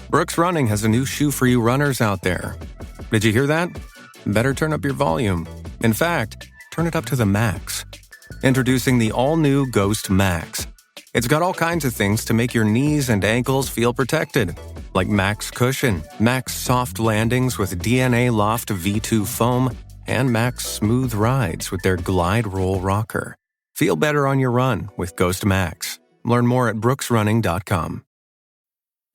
Brooks Running has a new shoe for you runners out there. Did you hear that? Better turn up your volume. In fact, turn it up to the max. Introducing the all-new Ghost Max. It's got all kinds of things to make your knees and ankles feel protected, like Max Cushion, Max Soft Landings with DNA Loft V2 foam, and Max Smooth Rides with their Glide Roll Rocker. Feel better on your run with Ghost Max. Learn more at brooksrunning.com.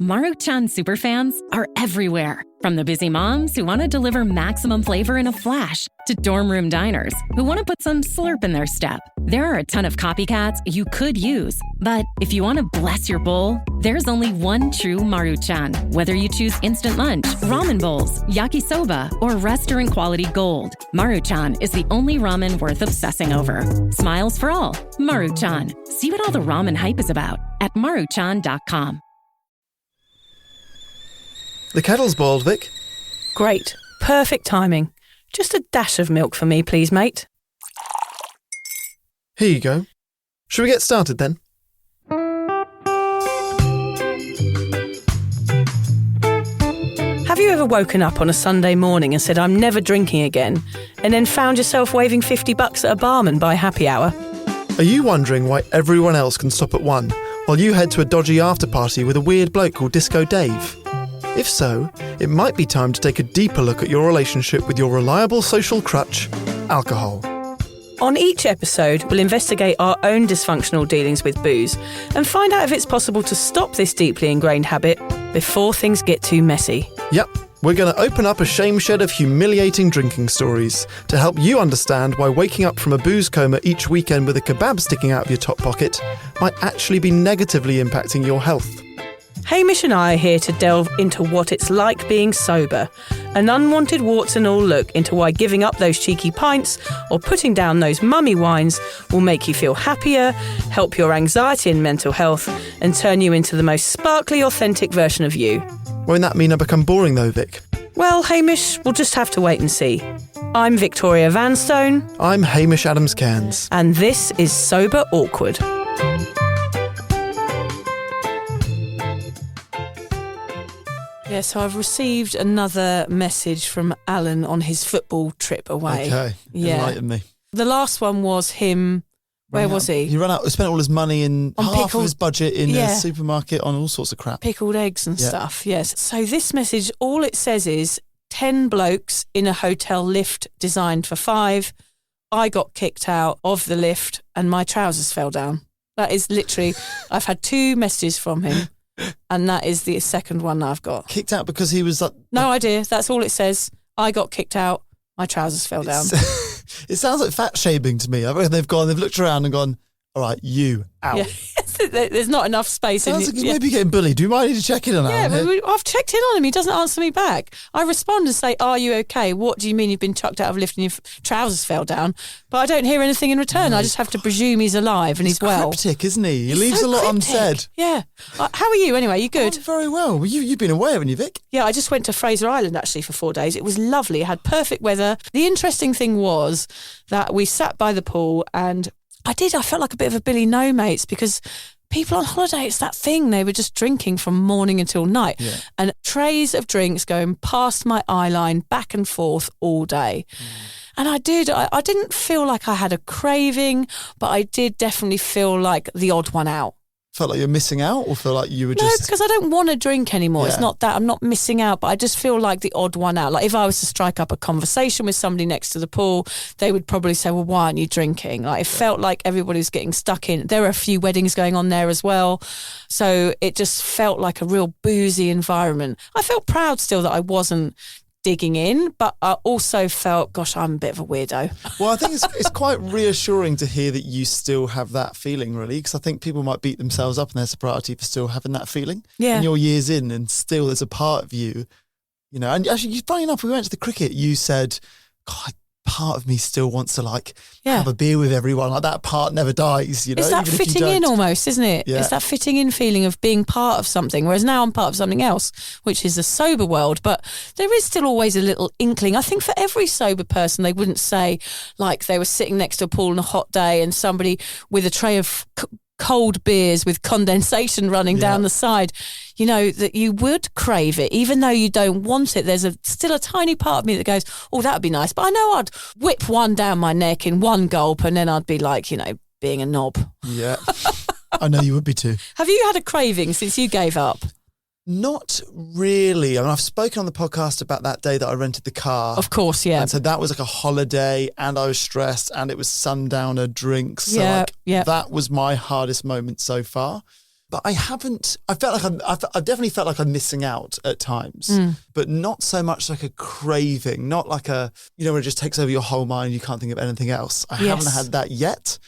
Maruchan superfans are everywhere. From the busy moms who want to deliver maximum flavor in a flash to dorm room diners who want to put some slurp in their step. There are a ton of copycats you could use, but if you want to bless your bowl, there's only one true Maruchan. Whether you choose instant lunch, ramen bowls, yakisoba, or restaurant quality gold, Maruchan is the only ramen worth obsessing over. Smiles for all. Maruchan. See what all the ramen hype is about at maruchan.com. The kettle's boiled, Vic. Great. Perfect timing. Just a dash of milk for me, please, mate. Here you go. Shall we get started then? Have you ever woken up on a Sunday morning and said, I'm never drinking again, and then found yourself waving $50 at a barman by happy hour? Are you wondering why everyone else can stop at 1 while you head to a dodgy after-party with a weird bloke called Disco Dave? If so, it might be time to take a deeper look at your relationship with your reliable social crutch, alcohol. On each episode, we'll investigate our own dysfunctional dealings with booze and find out if it's possible to stop this deeply ingrained habit before things get too messy. Yep, we're going to open up a shame shed of humiliating drinking stories to help you understand why waking up from a booze coma each weekend with a kebab sticking out of your top pocket might actually be negatively impacting your health. Hamish and I are here to delve into what it's like being sober, an unwanted warts and all look into why giving up those cheeky pints or putting down those mummy wines will make you feel happier, help your anxiety and mental health, and turn you into the most sparkly, authentic version of you. Won't that mean I become boring though, Vic? Well, Hamish, we'll just have to wait and see. I'm Victoria Vanstone. I'm Hamish Adams-Cairns. And this is Sober Awkward. Yeah, so I've received another message from Alan on his football trip away. Okay, enlighten me. The last one was him. Where was he? He spent all his money on half of his budget in a supermarket on all sorts of crap. Pickled eggs and stuff, yes. So this message, all it says is 10 blokes in a hotel lift designed for 5. I got kicked out of the lift and my trousers fell down. That is literally, I've had 2 messages from him. And that is the second one that I've got. Kicked out because he was... No idea. That's all it says. I got kicked out. My trousers fell down. It sounds like fat shaming to me. I reckon they've looked around and gone, all right, you, out. Yeah. There's not enough space. Sounds like he's maybe getting bullied. Do you mind to check in on that? Yeah, I've checked in on him. He doesn't answer me back. I respond and say, are you okay? What do you mean you've been chucked out of a lift and your trousers fell down? But I don't hear anything in return. I just have to presume he's alive and he's well. He's cryptic, isn't he? He leaves a lot unsaid. Yeah. How are you anyway? You good? I'm very well. You've been away, haven't you, Vic? Yeah, I just went to Fraser Island actually for 4 days. It was lovely. It had perfect weather. The interesting thing was that we sat by the pool and I felt like a bit of a Billy No Mates because people on holiday, it's that thing. They were just drinking from morning until night. Yeah. And trays of drinks going past my eye line, back and forth all day. And I didn't feel like I had a craving, but I did definitely feel like the odd one out. Felt like you're missing out or feel like you were just... No, because I don't want to drink anymore. Yeah. It's not that. I'm not missing out, but I just feel like the odd one out. Like if I was to strike up a conversation with somebody next to the pool, they would probably say, well, why aren't you drinking? Like it felt like everybody was getting stuck in. There were a few weddings going on there as well. So it just felt like a real boozy environment. I felt proud still that I wasn't digging in, but I also felt, gosh, I'm a bit of a weirdo. Well, I think it's quite reassuring to hear that you still have that feeling, really, because I think people might beat themselves up in their sobriety for still having that feeling. Yeah. And you're years in and still there's a part of you, and actually, funny enough, we went to the cricket, you said, God, part of me still wants to have a beer with everyone. Like that part never dies, It's that fitting in almost, isn't it? Yeah. It's that fitting in feeling of being part of something. Whereas now I'm part of something else, which is the sober world. But there is still always a little inkling. I think for every sober person, they wouldn't say like they were sitting next to a pool on a hot day and somebody with a tray of cold beers with condensation running down the side, you know, that you would crave it, even though you don't want it. There's still a tiny part of me that goes, oh, that'd be nice. But I know I'd whip one down my neck in one gulp and then I'd be like, you know, being a knob. Yeah, I know you would be too. Have you had a craving since you gave up? Not really. I mean, I've spoken on the podcast about that day that I rented the car. Of course, yeah. And so that was like a holiday and I was stressed and it was sundowner drinks. So that was my hardest moment so far. But I definitely felt like I'm missing out at times, but not so much like a craving, not like a, you know, where it just takes over your whole mind and you can't think of anything else. I haven't had that yet.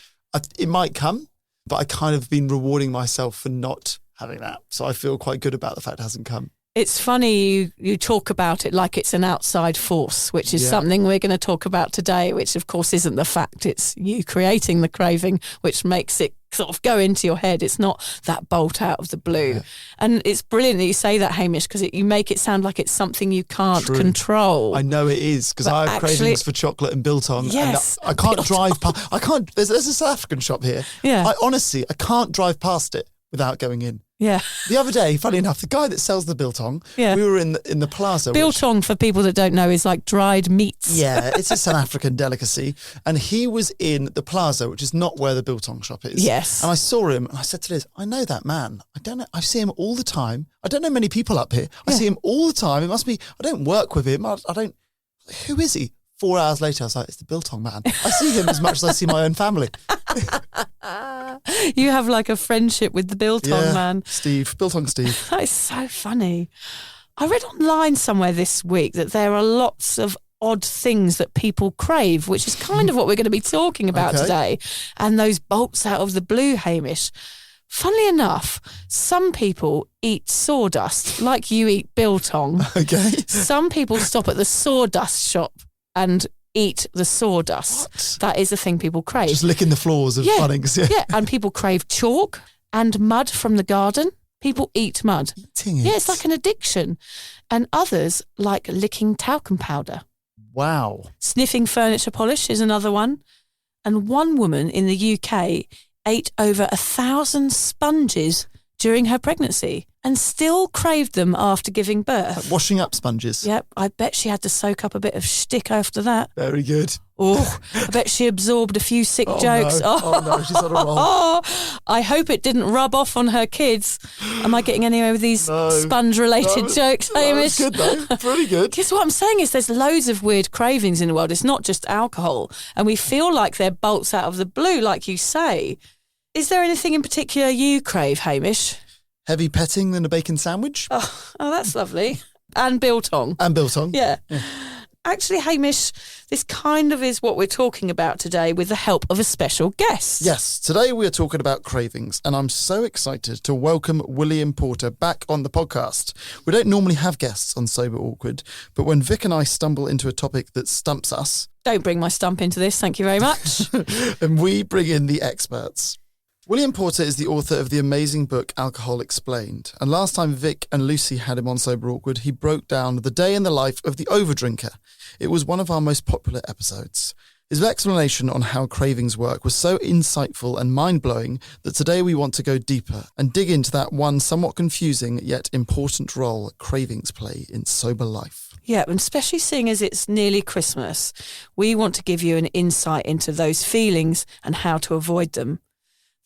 It might come, but I kind of been rewarding myself for not having that. So I feel quite good about the fact it hasn't come. It's funny you talk about it like it's an outside force, which is something we're going to talk about today, which of course isn't the fact. It's you creating the craving, which makes it sort of go into your head. It's not that bolt out of the blue. Yeah. And it's brilliant that you say that, Hamish, because you make it sound like it's something you can't control. I know it is, because I have cravings for chocolate and biltong. Yes. And I can't drive past. I can't. There's a South African shop here. Yeah. I can't drive past it without going in. Yeah. The other day, funny enough, the guy that sells the biltong, we were in the plaza. Biltong, for people that don't know, is like dried meats. Yeah, it's a South African delicacy. And he was in the plaza, which is not where the biltong shop is. Yes. And I saw him and I said to Liz, I know that man. I don't know. I see him all the time. I don't know many people up here. I see him all the time. It must be, I don't work with him. I don't, who is he? 4 hours later, I was like, it's the biltong man. I see him as much as I see my own family. You have like a friendship with the biltong man. Steve, biltong Steve. That is so funny. I read online somewhere this week that there are lots of odd things that people crave, which is kind of what we're going to be talking about today. And those bolts out of the blue, Hamish. Funnily enough, some people eat sawdust like you eat biltong. Okay. Some people stop at the sawdust shop and eat the sawdust. What? That is the thing people crave. Just licking the floors of Bunnings. Yeah, and people crave chalk and mud from the garden. People eat mud. Eating it. Yeah, it's like an addiction. And others like licking talcum powder. Wow. Sniffing furniture polish is another one. And one woman in the UK ate over 1,000 sponges during her pregnancy and still craved them after giving birth. Like washing up sponges. Yep, I bet she had to soak up a bit of shtick after that. Very good. Oh, I bet she absorbed a few sick jokes. No. Oh no, she's on a roll. I hope it didn't rub off on her kids. Am I getting anywhere with these sponge-related jokes, Hamish? That's good though, pretty good. Because what I'm saying is there's loads of weird cravings in the world. It's not just alcohol. And we feel like they're bolts out of the blue, like you say. Is there anything in particular you crave, Hamish? Heavy petting than a bacon sandwich. Oh, that's lovely. And biltong. And biltong. Yeah. Actually, Hamish, this kind of is what we're talking about today with the help of a special guest. Yes, today we are talking about cravings, and I'm so excited to welcome William Porter back on the podcast. We don't normally have guests on Sober Awkward, but when Vic and I stumble into a topic that stumps us... Don't bring my stump into this, thank you very much. And we bring in the experts. William Porter is the author of the amazing book Alcohol Explained, and last time Vic and Lucy had him on Sober Awkward, he broke down the day in the life of the overdrinker. It was one of our most popular episodes. His explanation on how cravings work was so insightful and mind-blowing that today we want to go deeper and dig into that one somewhat confusing yet important role cravings play in sober life. Yeah, and especially seeing as it's nearly Christmas, we want to give you an insight into those feelings and how to avoid them.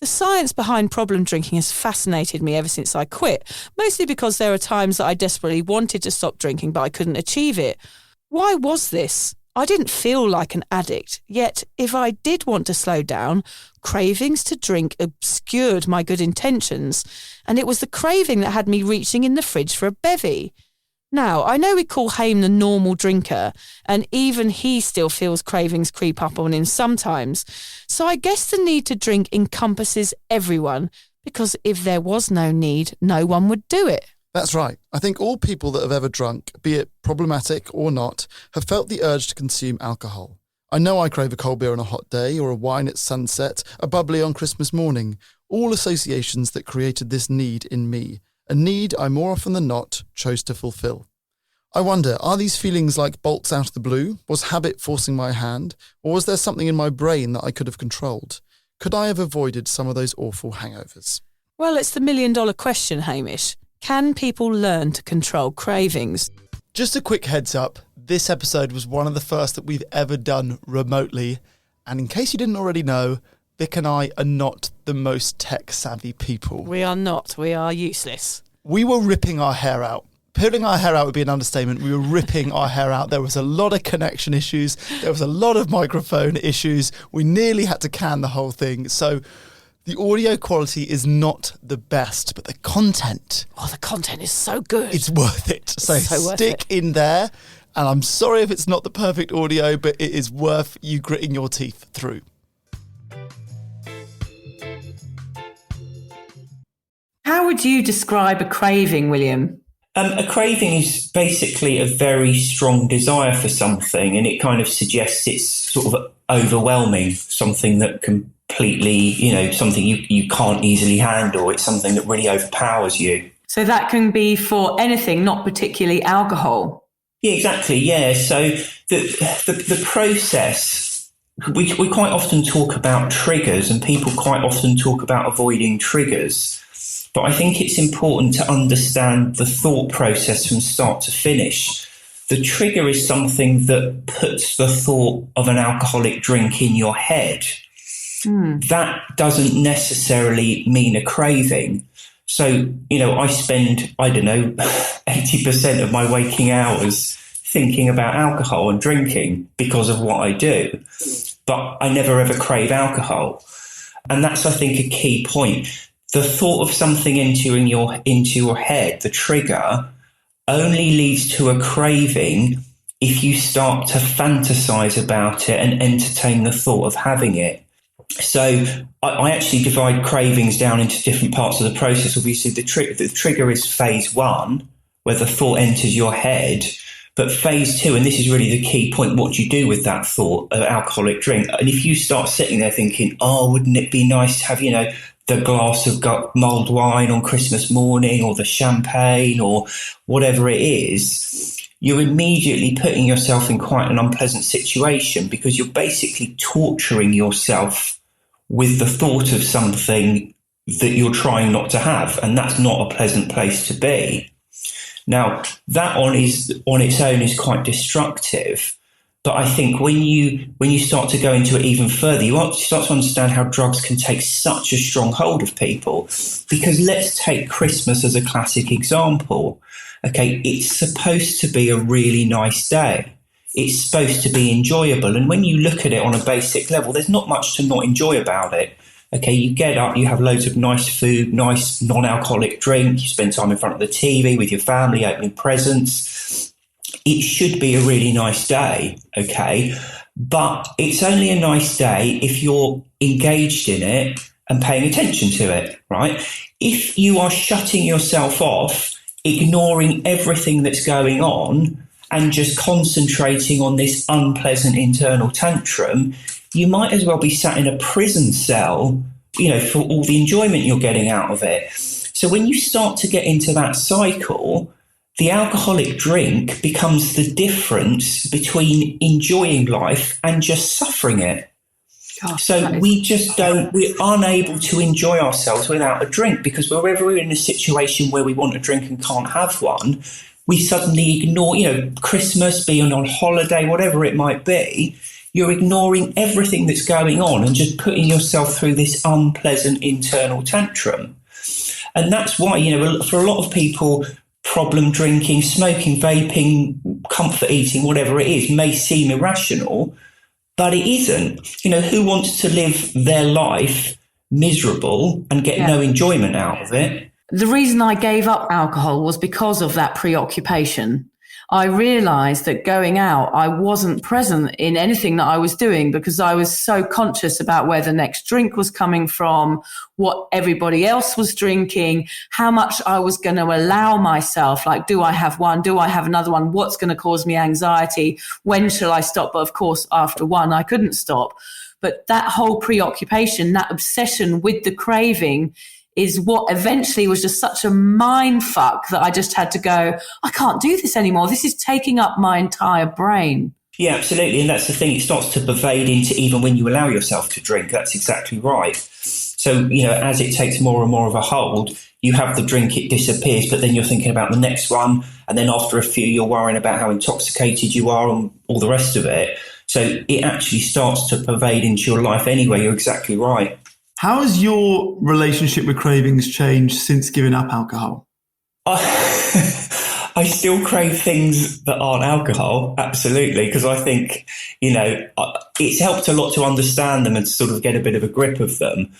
The science behind problem drinking has fascinated me ever since I quit, mostly because there are times that I desperately wanted to stop drinking but I couldn't achieve it. Why was this? I didn't feel like an addict, yet if I did want to slow down, cravings to drink obscured my good intentions, and it was the craving that had me reaching in the fridge for a bevy. Now, I know we call Haim the normal drinker, and even he still feels cravings creep up on him sometimes. So I guess the need to drink encompasses everyone, because if there was no need, no one would do it. That's right. I think all people that have ever drunk, be it problematic or not, have felt the urge to consume alcohol. I know I crave a cold beer on a hot day, or a wine at sunset, a bubbly on Christmas morning, all associations that created this need in me. A need I more often than not chose to fulfill. I wonder, are these feelings like bolts out of the blue? Was habit forcing my hand? Or was there something in my brain that I could have controlled? Could I have avoided some of those awful hangovers? Well, it's the $1 million question, Hamish. Can people learn to control cravings? Just a quick heads up, this episode was one of the first that we've ever done remotely. And in case you didn't already know, Vic and I are not the most tech-savvy people. We are not. We are useless. We were ripping our hair out. Pulling our hair out would be an understatement. We were ripping our hair out. There was a lot of connection issues. There was a lot of microphone issues. We nearly had to can the whole thing. So the audio quality is not the best, but the content... Oh, the content is so good. It's worth it. So stick in there. And I'm sorry if it's not the perfect audio, but it is worth you gritting your teeth through. How would you describe a craving, William? A craving is basically a very strong desire for something, and it kind of suggests it's sort of overwhelming, something that completely, something you can't easily handle. It's something that really overpowers you. So that can be for anything, not particularly alcohol. Yeah, exactly. Yeah. So the process, we quite often talk about triggers, and people quite often talk about avoiding triggers. But I think it's important to understand the thought process from start to finish. The trigger is something that puts the thought of an alcoholic drink in your head. That doesn't necessarily mean a craving. So, I spend, 80% of my waking hours thinking about alcohol and drinking because of what I do. But I never ever crave alcohol. And that's, I think, a key point. The thought of something entering into your head, the trigger, only leads to a craving if you start to fantasize about it and entertain the thought of having it. So I actually divide cravings down into different parts of the process. Obviously, the trigger is phase 1, where the thought enters your head. But phase 2, and this is really the key point, what do you do with that thought of alcoholic drink? And if you start sitting there thinking, wouldn't it be nice to have, the glass of mulled wine on Christmas morning, or the champagne, or whatever it is, you're immediately putting yourself in quite an unpleasant situation, because you're basically torturing yourself with the thought of something that you're trying not to have. And that's not a pleasant place to be. Now, that on its own is quite destructive. But I think when you start to go into it even further, you start to understand how drugs can take such a strong hold of people. Because let's take Christmas as a classic example. Okay, it's supposed to be a really nice day. It's supposed to be enjoyable. And when you look at it on a basic level, there's not much to not enjoy about it. Okay, you get up, you have loads of nice food, nice non-alcoholic drink, you spend time in front of the TV with your family, opening presents. It should be a really nice day, okay? But it's only a nice day if you're engaged in it and paying attention to it, right? If you are shutting yourself off, ignoring everything that's going on, and just concentrating on this unpleasant internal tantrum, you might as well be sat in a prison cell, for all the enjoyment you're getting out of it. So when you start to get into that cycle, the alcoholic drink becomes the difference between enjoying life and just suffering it. Gosh, so we're unable to enjoy ourselves without a drink, because wherever we're in a situation where we want a drink and can't have one, we suddenly ignore, Christmas, being on holiday, whatever it might be, you're ignoring everything that's going on and just putting yourself through this unpleasant internal tantrum. And that's why, for a lot of people, problem drinking, smoking, vaping, comfort eating, whatever it is, may seem irrational, but it isn't. Who wants to live their life miserable and get no enjoyment out of it? The reason I gave up alcohol was because of that preoccupation. I realized that going out, I wasn't present in anything that I was doing, because I was so conscious about where the next drink was coming from, what everybody else was drinking, how much I was going to allow myself. Like, do I have one? Do I have another one? What's going to cause me anxiety? When shall I stop? But of course, after one, I couldn't stop. But that whole preoccupation, that obsession with the craving, is what eventually was just such a mind fuck that I just had to go, I can't do this anymore. This is taking up my entire brain. Yeah, absolutely. And that's the thing. It starts to pervade into even when you allow yourself to drink. That's exactly right. So, as it takes more and more of a hold, you have the drink, it disappears, but then you're thinking about the next one. And then after a few, you're worrying about how intoxicated you are and all the rest of it. So it actually starts to pervade into your life anyway. You're exactly right. How has your relationship with cravings changed since giving up alcohol? I still crave things that aren't alcohol, absolutely, because I think, it's helped a lot to understand them and to sort of get a bit of a grip of them.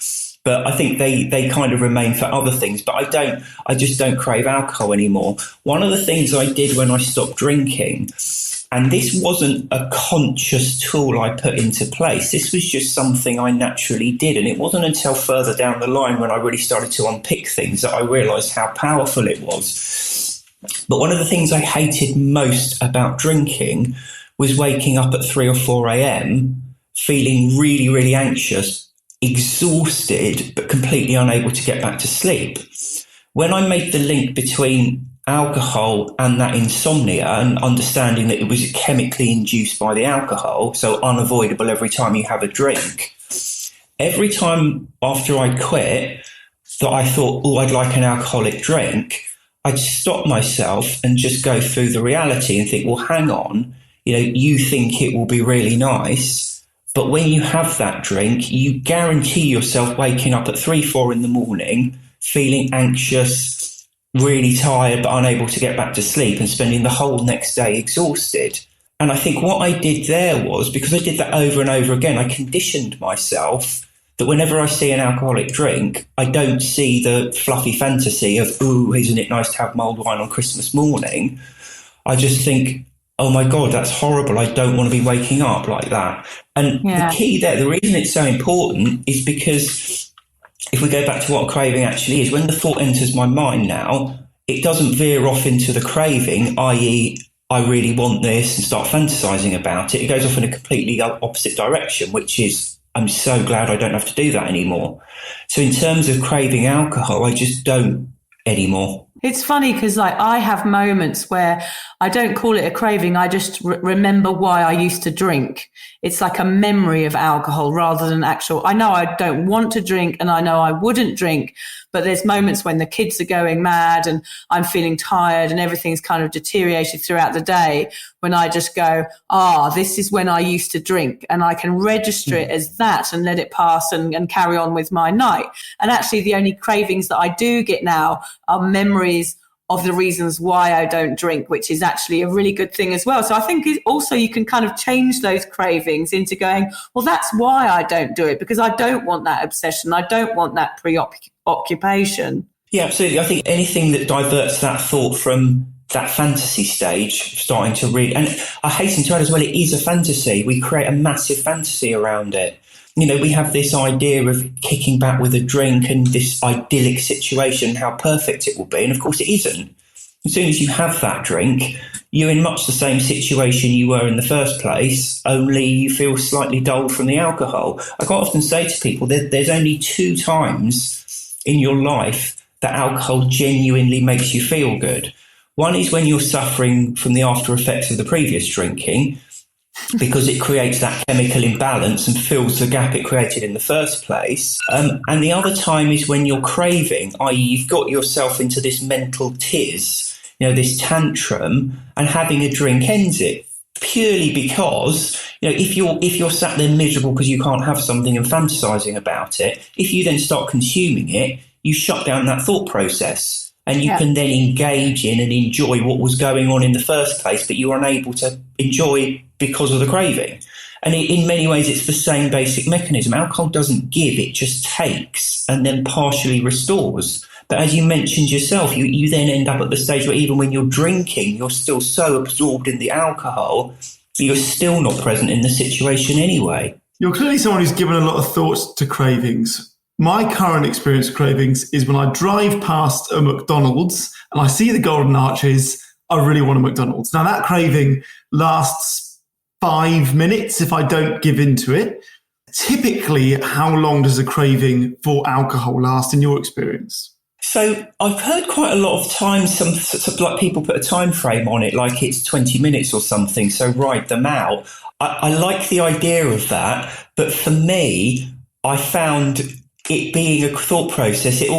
But I think they kind of remain for other things. But I just don't crave alcohol anymore. One of the things I did when I stopped drinking, and this wasn't a conscious tool I put into place, this was just something I naturally did. And it wasn't until further down the line when I really started to unpick things that I realised how powerful it was. But one of the things I hated most about drinking was waking up at 3 or 4 a.m. feeling really, really anxious, exhausted, but completely unable to get back to sleep. When I made the link between alcohol and that insomnia, and understanding that it was chemically induced by the alcohol, so unavoidable every time you have a drink, every time after I quit that I thought, I'd like an alcoholic drink, I'd stop myself and just go through the reality and think, well, hang on, you think it will be really nice, but when you have that drink, you guarantee yourself waking up at 3, 4 in the morning, feeling anxious, really tired, but unable to get back to sleep, and spending the whole next day exhausted. And I think what I did there was, because I did that over and over again, I conditioned myself that whenever I see an alcoholic drink, I don't see the fluffy fantasy of, ooh, isn't it nice to have mulled wine on Christmas morning? I just think, oh my God, that's horrible. I don't want to be waking up like that. And the key there, the reason it's so important is because if we go back to what a craving actually is, when the thought enters my mind now, it doesn't veer off into the craving, i.e., I really want this, and start fantasizing about it. It goes off in a completely opposite direction, which is, I'm so glad I don't have to do that anymore. So in terms of craving alcohol, I just don't anymore. It's funny because I have moments where I don't call it a craving. I just remember why I used to drink. It's like a memory of alcohol rather than actual. I know I don't want to drink and I know I wouldn't drink, but there's moments when the kids are going mad and I'm feeling tired and everything's kind of deteriorated throughout the day, when I just go, this is when I used to drink, and I can register it as that and let it pass and carry on with my night. And actually the only cravings that I do get now are memories of the reasons why I don't drink, which is actually a really good thing as well. So I think also you can kind of change those cravings into going, well, that's why I don't do it, because I don't want that obsession. I don't want that preoccupation. Yeah, absolutely. I think anything that diverts that thought from that fantasy stage, starting to read, and I hasten to add as well, it is a fantasy. We create a massive fantasy around it. We have this idea of kicking back with a drink and this idyllic situation, how perfect it will be. And of course it isn't. As soon as you have that drink, you're in much the same situation you were in the first place, only you feel slightly dulled from the alcohol. I quite often say to people that there's only 2 times in your life that alcohol genuinely makes you feel good. One is when you're suffering from the after effects of the previous drinking, because it creates that chemical imbalance and fills the gap it created in the first place. And the other time is when you're craving, i.e. you've got yourself into this mental tiz, this tantrum, and having a drink ends it. Purely because, if you're sat there miserable because you can't have something and fantasizing about it, if you then start consuming it, you shut down that thought process. And you can then engage in and enjoy what was going on in the first place, but you're unable to enjoy because of the craving. And in many ways, it's the same basic mechanism. Alcohol doesn't give, it just takes and then partially restores. But as you mentioned yourself, you then end up at the stage where even when you're drinking, you're still so absorbed in the alcohol that you're still not present in the situation anyway. You're clearly someone who's given a lot of thoughts to cravings. My current experience of cravings is when I drive past a McDonald's and I see the golden arches, I really want a McDonald's. Now that craving lasts 5 minutes if I don't give into it. Typically, how long does a craving for alcohol last in your experience? So I've heard quite a lot of times some like people put a time frame on it, like it's 20 minutes or something. So ride them out. I like the idea of that, but for me, I found it being a thought process. It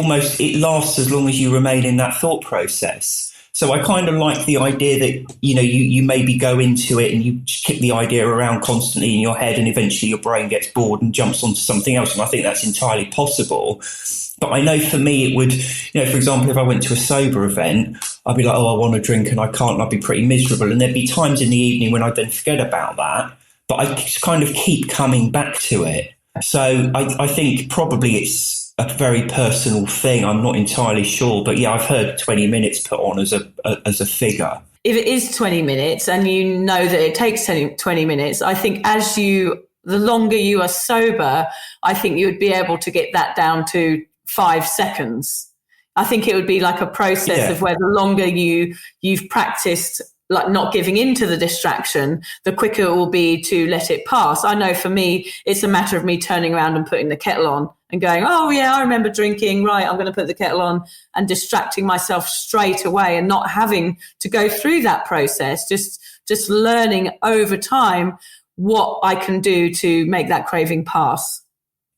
lasts as long as you remain in that thought process. So I kind of like the idea that, you maybe go into it and you kick the idea around constantly in your head, and eventually your brain gets bored and jumps onto something else. And I think that's entirely possible. But I know for me, it would, for example, if I went to a sober event, I'd be like, oh, I want to drink and I can't, and I'd be pretty miserable. And there'd be times in the evening when I'd then forget about that, but I just kind of keep coming back to it. So I think probably it's a very personal thing. I'm not entirely sure, but yeah, I've heard 20 minutes put on as a figure. If it is 20 minutes and you know that it takes 20 minutes, I think the longer you are sober, I think you would be able to get that down to 5 seconds. I think it would be like a process of where the longer you've practiced, like not giving into the distraction, the quicker it will be to let it pass. I know for me, it's a matter of me turning around and putting the kettle on and going, oh yeah, I remember drinking, right, I'm going to put the kettle on, and distracting myself straight away and not having to go through that process, just learning over time what I can do to make that craving pass.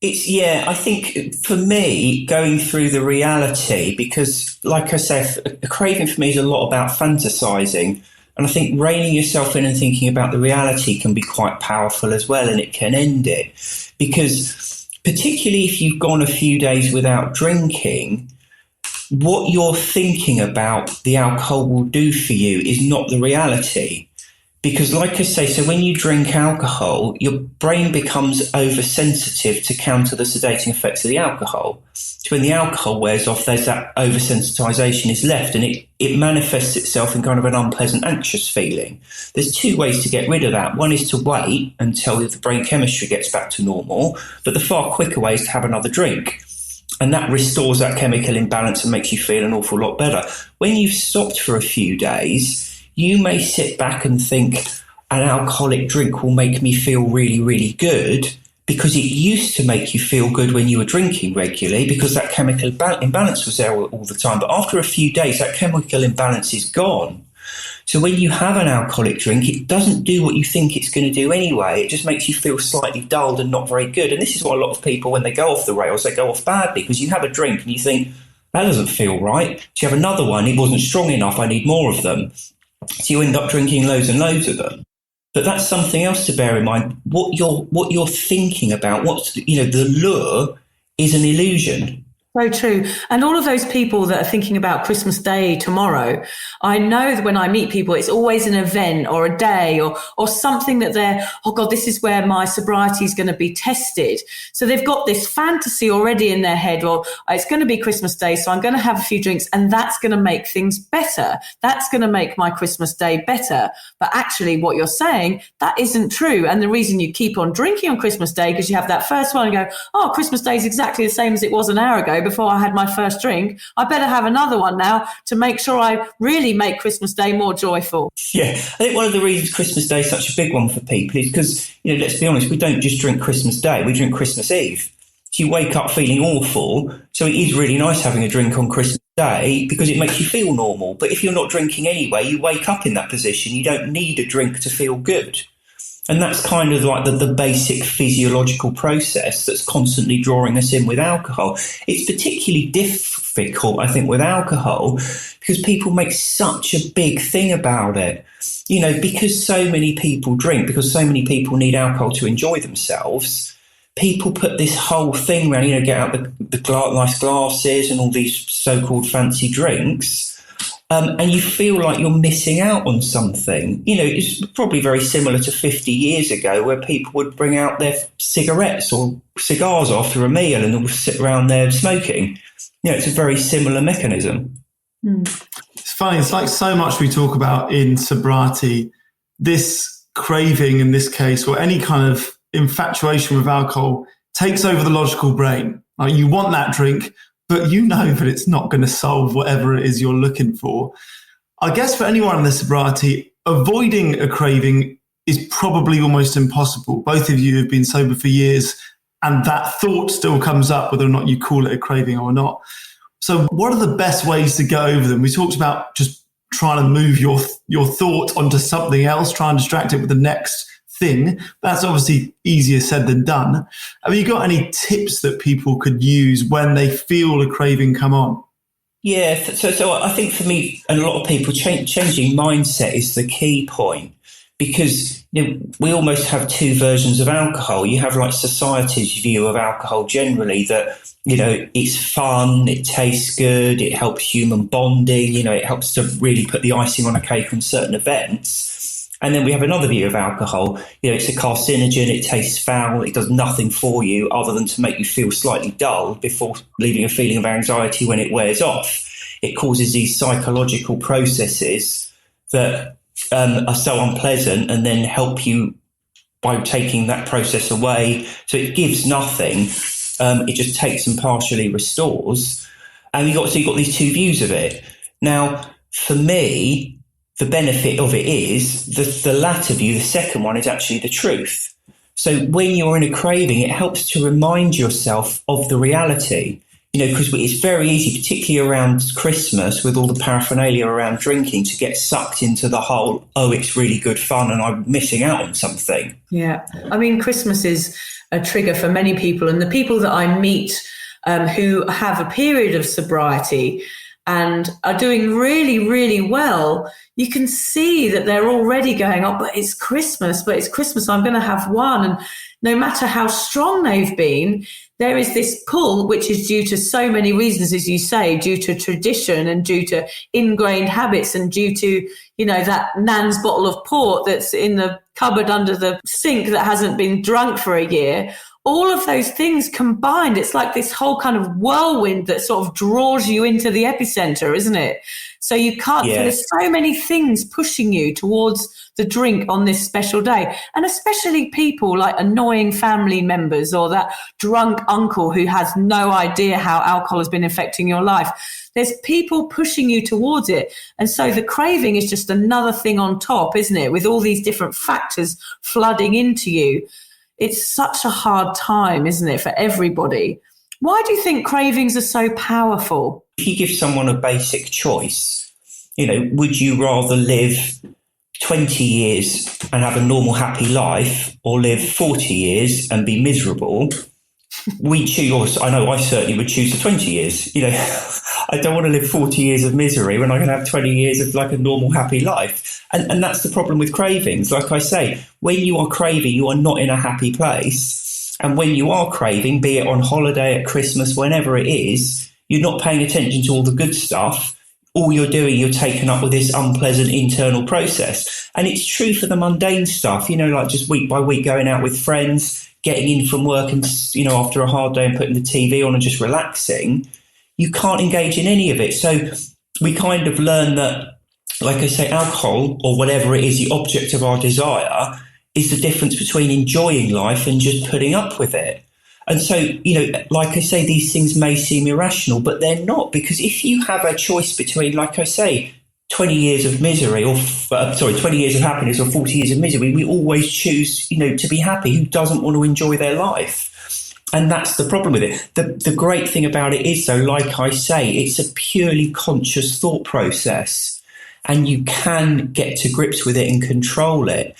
I think for me, going through the reality, because like I said, a craving for me is a lot about fantasizing. And I think reining yourself in and thinking about the reality can be quite powerful as well, and it can end it. Because particularly if you've gone a few days without drinking, what you're thinking about the alcohol will do for you is not the reality. Because like I say, so when you drink alcohol, your brain becomes oversensitive to counter the sedating effects of the alcohol. So when the alcohol wears off, there's that oversensitization is left, and it manifests itself in kind of an unpleasant, anxious feeling. There's two ways to get rid of that. One is to wait until the brain chemistry gets back to normal, but the far quicker way is to have another drink. And that restores that chemical imbalance and makes you feel an awful lot better. When you've stopped for a few days, you may sit back and think an alcoholic drink will make me feel really, really good, because it used to make you feel good when you were drinking regularly because that chemical imbalance was there all the time. But after a few days, that chemical imbalance is gone. So when you have an alcoholic drink, it doesn't do what you think it's going to do anyway. It just makes you feel slightly dulled and not very good. And this is what a lot of people, when they go off the rails, they go off badly, because you have a drink and you think, that doesn't feel right. So you have another one, it wasn't strong enough, I need more of them. So you end up drinking loads and loads of them. But that's something else to bear in mind. What you're thinking about, the lure is an illusion. So true. And all of those people that are thinking about Christmas Day tomorrow, I know that when I meet people, it's always an event or a day or something that they're, oh God, this is where my sobriety is going to be tested. So they've got this fantasy already in their head, well, it's going to be Christmas Day, so I'm going to have a few drinks and that's going to make things better. That's going to make my Christmas Day better. But actually what you're saying, that isn't true. And the reason you keep on drinking on Christmas Day, because you have that first one and go, oh, Christmas Day is exactly the same as it was an hour ago before I had my first drink. I better have another one now to make sure I really make Christmas Day more joyful. Yeah, I think one of the reasons Christmas Day is such a big one for people is because, let's be honest, we don't just drink Christmas Day, we drink Christmas Eve. So you wake up feeling awful. So it is really nice having a drink on Christmas Day because it makes you feel normal. But if you're not drinking anyway, you wake up in that position. You don't need a drink to feel good. And that's kind of like the basic physiological process that's constantly drawing us in with alcohol. It's particularly difficult, I think, with alcohol because people make such a big thing about it. Because so many people drink, because so many people need alcohol to enjoy themselves, people put this whole thing around, get out the nice glasses and all these so-called fancy drinks. And you feel like you're missing out on something. It's probably very similar to 50 years ago where people would bring out their cigarettes or cigars after a meal and they'll sit around there smoking. It's a very similar mechanism. It's funny. It's like so much we talk about in sobriety, this craving in this case, or any kind of infatuation with alcohol takes over the logical brain. Like you want that drink, but that it's not going to solve whatever it is you're looking for. I guess for anyone in the sobriety, avoiding a craving is probably almost impossible. Both of you have been sober for years and that thought still comes up whether or not you call it a craving or not. So what are the best ways to get over them? We talked about just trying to move your thought onto something else, try and distract it with the next thing. That's obviously easier said than done. Have you got any tips that people could use when they feel a craving come on? Yeah, so I think for me and a lot of people, changing mindset is the key point, because we almost have two versions of alcohol. You have like society's view of alcohol generally, that it's fun, it tastes good, it helps human bonding, it helps to really put the icing on a cake on certain events. And then we have another view of alcohol. It's a carcinogen, it tastes foul, it does nothing for you other than to make you feel slightly dull before leaving a feeling of anxiety when it wears off. It causes these psychological processes that are so unpleasant, and then help you by taking that process away. So it gives nothing. It just takes and partially restores. And you've got these two views of it. Now, for me, the benefit of it is the latter view, the second one, is actually the truth. So when you're in a craving, it helps to remind yourself of the reality, because it's very easy, particularly around Christmas with all the paraphernalia around drinking, to get sucked into the whole, it's really good fun and I'm missing out on something. Yeah. I mean, Christmas is a trigger for many people, and the people that I meet who have a period of sobriety and are doing really, really well, you can see that they're already going, but it's Christmas, I'm going to have one. And no matter how strong they've been, there is this pull, which is due to so many reasons, as you say, due to tradition and due to ingrained habits and due to, that Nan's bottle of port that's in the cupboard under the sink that hasn't been drunk for a year. All of those things combined, it's like this whole kind of whirlwind that sort of draws you into the epicenter, isn't it? So you can't, there's so many things pushing you towards the drink on this special day. And especially people like annoying family members or that drunk uncle who has no idea how alcohol has been affecting your life. There's people pushing you towards it. And so the craving is just another thing on top, isn't it? With all these different factors flooding into you. It's such a hard time, isn't it, for everybody? Why do you think cravings are so powerful? If you give someone a basic choice, would you rather live 20 years and have a normal, happy life, or live 40 years and be miserable? We choose, I know I certainly would choose the 20 years. I don't want to live 40 years of misery when I can have 20 years of like a normal, happy life. And that's the problem with cravings. Like I say, when you are craving, you are not in a happy place. And when you are craving, be it on holiday, at Christmas, whenever it is, you're not paying attention to all the good stuff. All you're doing, you're taken up with this unpleasant internal process. And it's true for the mundane stuff, like just week by week going out with friends, getting in from work and, after a hard day and putting the TV on and just relaxing. You can't engage in any of it. So we kind of learn that, like I say, alcohol or whatever it is, the object of our desire, is the difference between enjoying life and just putting up with it. And so, like I say, these things may seem irrational, but they're not, because if you have a choice between, like I say, 20 years of misery 20 years of happiness or 40 years of misery, we always choose, to be happy. Who doesn't want to enjoy their life? And that's the problem with it. The great thing about it is, though, like I say, it's a purely conscious thought process, and you can get to grips with it and control it.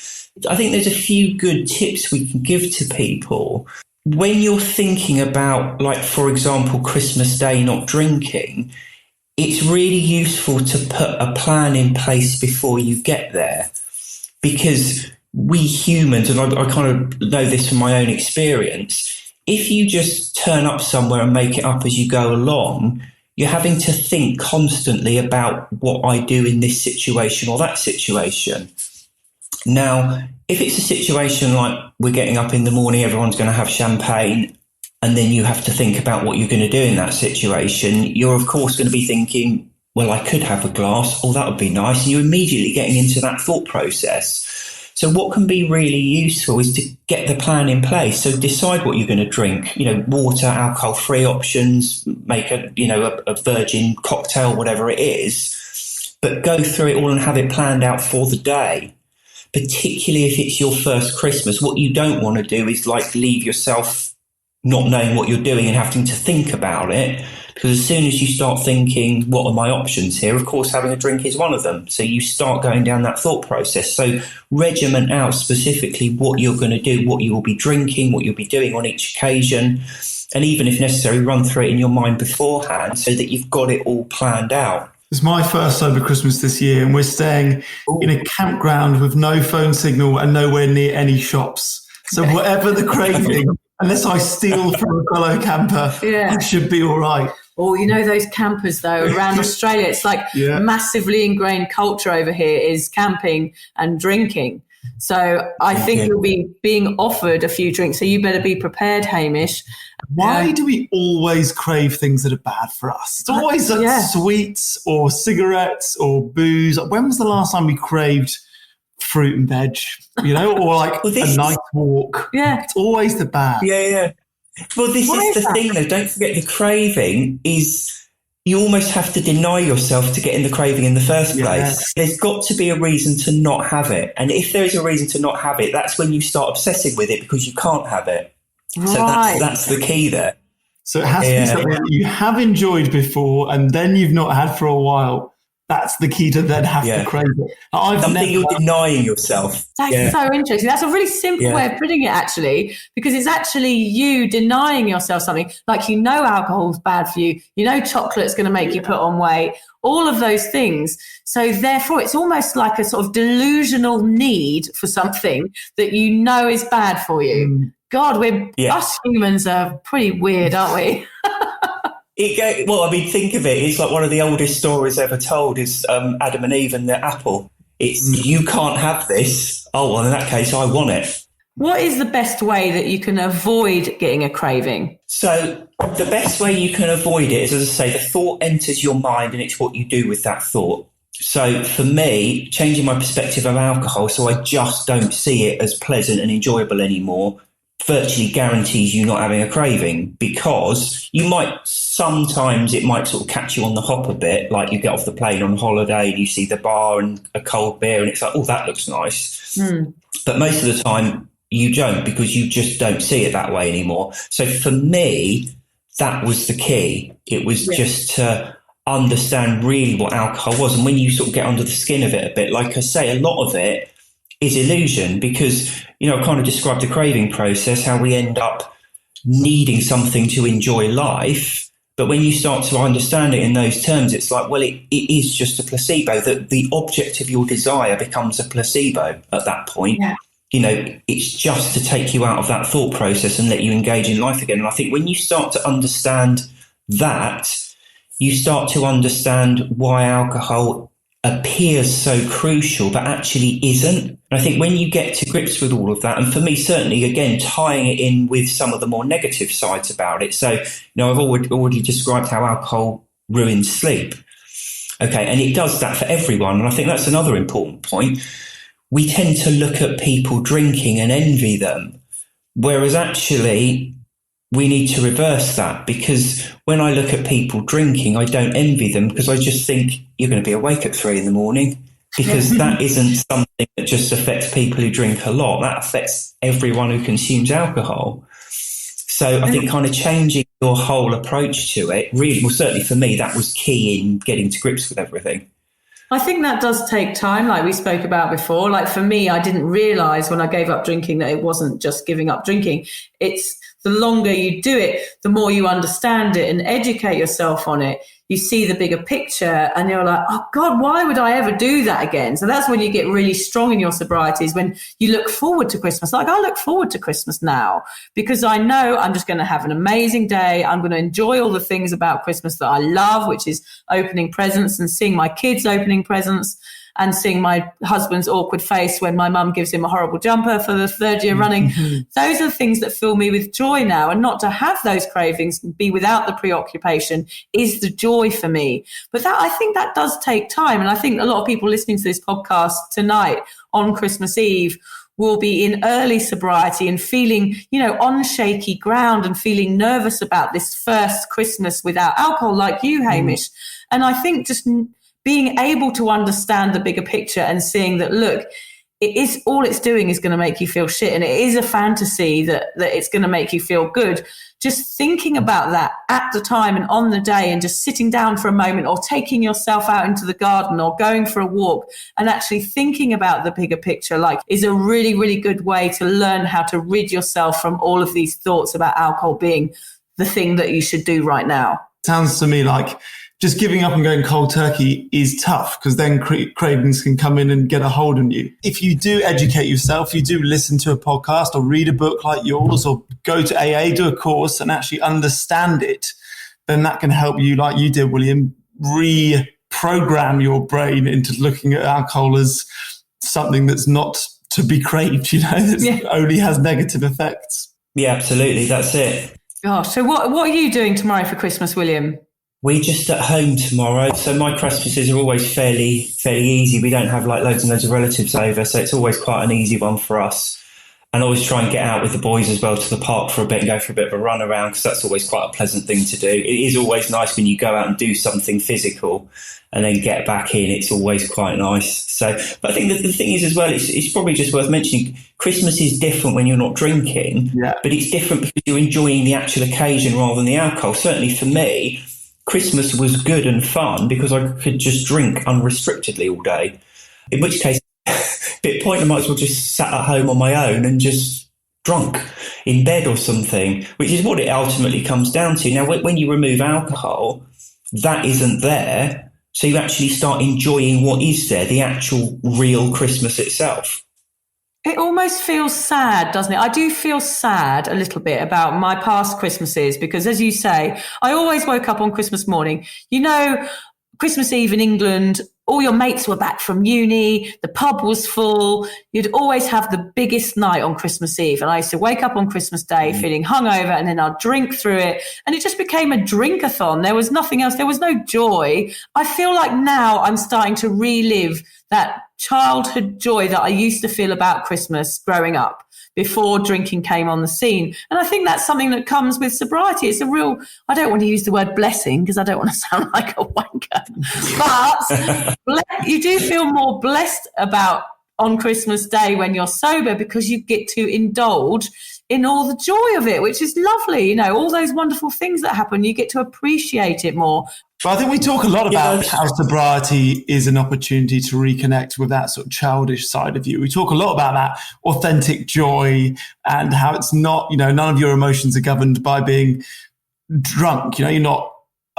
I think there's a few good tips we can give to people. When you're thinking about, like, for example, Christmas Day not drinking, it's really useful to put a plan in place before you get there, because we humans, and I kind of know this from my own experience, if you just turn up somewhere and make it up as you go along, you're having to think constantly about what I do in this situation or that situation. Now, if it's a situation like we're getting up in the morning, everyone's going to have champagne, and then you have to think about what you're going to do in that situation, you're of course going to be thinking, well, I could have a glass, or that would be nice. And you're immediately getting into that thought process. So what can be really useful is to get the plan in place. So decide what you're going to drink, water, alcohol-free options, make a virgin cocktail, whatever it is, but go through it all and have it planned out for the day. Particularly if it's your first Christmas, what you don't want to do is like leave yourself not knowing what you're doing and having to think about it, because Because as soon as you start thinking, what are my options here? Of course, having a drink is one of them. So you start going down that thought process. So regiment out specifically what you're going to do, what you will be drinking, what you'll be doing on each occasion. And even if necessary, run through it in your mind beforehand so that you've got it all planned out. It's my first sober Christmas this year, and we're staying in a campground with no phone signal and nowhere near any shops. So whatever the craving, unless I steal from a fellow camper, I should be all right. Oh, you know those campers, though, around Australia, it's like massively ingrained culture over here is camping and drinking. So I think you'll be being offered a few drinks. So you better be prepared, Hamish. Why do we always crave things that are bad for us? It's always sweets or cigarettes or booze. When was the last time we craved fruit and veg, or like a nice walk? Yeah. It's always the bad. Yeah. Well, this is the thing, though. Don't forget the craving is you almost have to deny yourself to get in the craving in the first place. Yes. There's got to be a reason to not have it. And if there is a reason to not have it, that's when you start obsessing with it because you can't have it. Right. So that's the key there. So it has to be something that you have enjoyed before and then you've not had for a while. That's the key to then have to crave it. Something you're denying yourself. That's so interesting. That's a really simple way of putting it, actually, because it's actually you denying yourself something. Like, alcohol's bad for you. Chocolate's going to make you put on weight. All of those things. So therefore, it's almost like a sort of delusional need for something that is bad for you. God, us humans are pretty weird, aren't we? Think of it. It's like one of the oldest stories ever told is Adam and Eve and the apple. It's you can't have this. Oh, well, in that case, I want it. What is the best way that you can avoid getting a craving? So the best way you can avoid it is, as I say, the thought enters your mind and it's what you do with that thought. So for me, changing my perspective of alcohol so I just don't see it as pleasant and enjoyable anymore virtually guarantees you not having a craving, because sometimes it might sort of catch you on the hop a bit, like you get off the plane on holiday and you see the bar and a cold beer and it's like, oh, that looks nice. But most of the time you don't, because you just don't see it that way anymore. So for me, that was the key. It was just to understand really what alcohol was. And when you sort of get under the skin of it a bit, like I say, a lot of it is illusion, because, I kind of described the craving process, how we end up needing something to enjoy life. But when you start to understand it in those terms, it's like, well, it is just a placebo. That the object of your desire becomes a placebo at that point. Yeah. It's just to take you out of that thought process and let you engage in life again. And I think when you start to understand that, you start to understand why alcohol appears so crucial, but actually isn't. And I think when you get to grips with all of that, and for me, certainly, again, tying it in with some of the more negative sides about it. So, I've already described how alcohol ruins sleep. Okay, and it does that for everyone. And I think that's another important point. We tend to look at people drinking and envy them, whereas actually we need to reverse that, because when I look at people drinking, I don't envy them, because I just think you're going to be awake at 3 a.m, because that isn't something that just affects people who drink a lot. That affects everyone who consumes alcohol. So I think kind of changing your whole approach to it really, well, certainly for me, that was key in getting to grips with everything. I think that does take time, like we spoke about before. Like for me, I didn't realise when I gave up drinking that it wasn't just giving up drinking. It's the longer you do it, the more you understand it and educate yourself on it. You see the bigger picture and you're like, oh God, why would I ever do that again? So that's when you get really strong in your sobrieties, when you look forward to Christmas. Like I look forward to Christmas now because I know I'm just going to have an amazing day. I'm going to enjoy all the things about Christmas that I love, which is opening presents and seeing my kids opening presents and seeing my husband's awkward face when my mum gives him a horrible jumper for the 3rd year running. Those are the things that fill me with joy now, and not to have those cravings, be without the preoccupation is the joy for me. But that, I think that does take time. And I think a lot of people listening to this podcast tonight on Christmas Eve will be in early sobriety and feeling, on shaky ground and feeling nervous about this first Christmas without alcohol, like you, Hamish. And I think just being able to understand the bigger picture and seeing that, look, it is all it's doing is going to make you feel shit. And it is a fantasy that it's going to make you feel good. Just thinking about that at the time and on the day, and just sitting down for a moment, or taking yourself out into the garden, or going for a walk, and actually thinking about the bigger picture, like, is a really, really good way to learn how to rid yourself from all of these thoughts about alcohol being the thing that you should do right now. Sounds to me like just giving up and going cold turkey is tough, because then cravings can come in and get a hold on you. If you do educate yourself, you do listen to a podcast or read a book like yours, or go to AA, do a course and actually understand it, then that can help you, like you did, William, reprogram your brain into looking at alcohol as something that's not to be craved, that only has negative effects. Yeah, absolutely. That's it. Gosh, so what are you doing tomorrow for Christmas, William? We're just at home tomorrow, so my Christmases are always fairly easy. We don't have like loads and loads of relatives over, so it's always quite an easy one for us. And I always try and get out with the boys as well to the park for a bit and go for a bit of a run around, because that's always quite a pleasant thing to do. It is always nice when you go out and do something physical and then get back in. It's always quite nice. So, but I think that the thing is as well, it's probably just worth mentioning, Christmas is different when you're not drinking, but it's different because you're enjoying the actual occasion rather than the alcohol. Certainly for me, Christmas was good and fun because I could just drink unrestrictedly all day. In which case, bit point, I might as well just sat at home on my own and just drunk in bed or something, which is what it ultimately comes down to. Now, when you remove alcohol, that isn't there. So you actually start enjoying what is there, the actual real Christmas itself. It almost feels sad, doesn't it? I do feel sad a little bit about my past Christmases because, as you say, I always woke up on Christmas morning. Christmas Eve in England, all your mates were back from uni, the pub was full. You'd always have the biggest night on Christmas Eve. And I used to wake up on Christmas Day feeling hungover, and then I'd drink through it. And it just became a drink-a-thon. There was nothing else. There was no joy. I feel like now I'm starting to relive that childhood joy that I used to feel about Christmas growing up before drinking came on the scene. And I think that's something that comes with sobriety. It's a real, I don't want to use the word blessing because I don't want to sound like a wanker, but you do feel more blessed about on Christmas Day when you're sober because you get to indulge in all the joy of it, which is lovely. All those wonderful things that happen, you get to appreciate it more. But I think we talk a lot about how sobriety is an opportunity to reconnect with that sort of childish side of you. We talk a lot about that authentic joy and how it's not, none of your emotions are governed by being drunk. You're not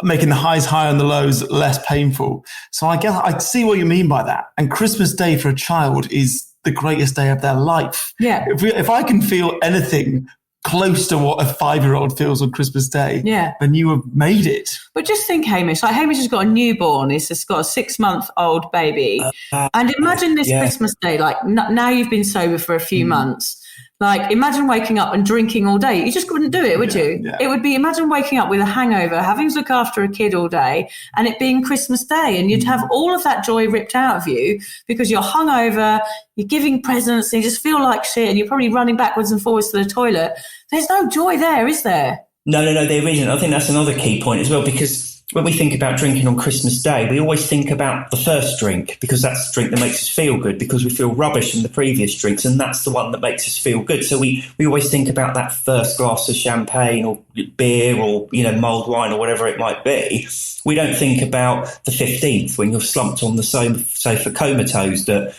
making the highs higher and the lows less painful. So I guess I see what you mean by that. And Christmas Day for a child is the greatest day of their life. Yeah. If I can feel anything close to what a 5-year-old feels on Christmas Day, then you have made it. But just think, Hamish, Hamish has got a newborn. He's just got a 6-month-old baby. And imagine this Christmas Day, now you've been sober for a few months. Imagine waking up and drinking all day. You just wouldn't do it, would you? Yeah. It would be, imagine waking up with a hangover, having to look after a kid all day, and it being Christmas Day, and you'd have all of that joy ripped out of you because you're hungover, you're giving presents, and you just feel like shit, and you're probably running backwards and forwards to the toilet. There's no joy there, is there? No, there isn't. I think that's another key point as well, because when we think about drinking on Christmas Day, we always think about the first drink because that's the drink that makes us feel good because we feel rubbish from the previous drinks, and that's the one that makes us feel good. So we always think about that first glass of champagne or beer or, mulled wine or whatever it might be. We don't think about the 15th when you're slumped on the sofa comatose at,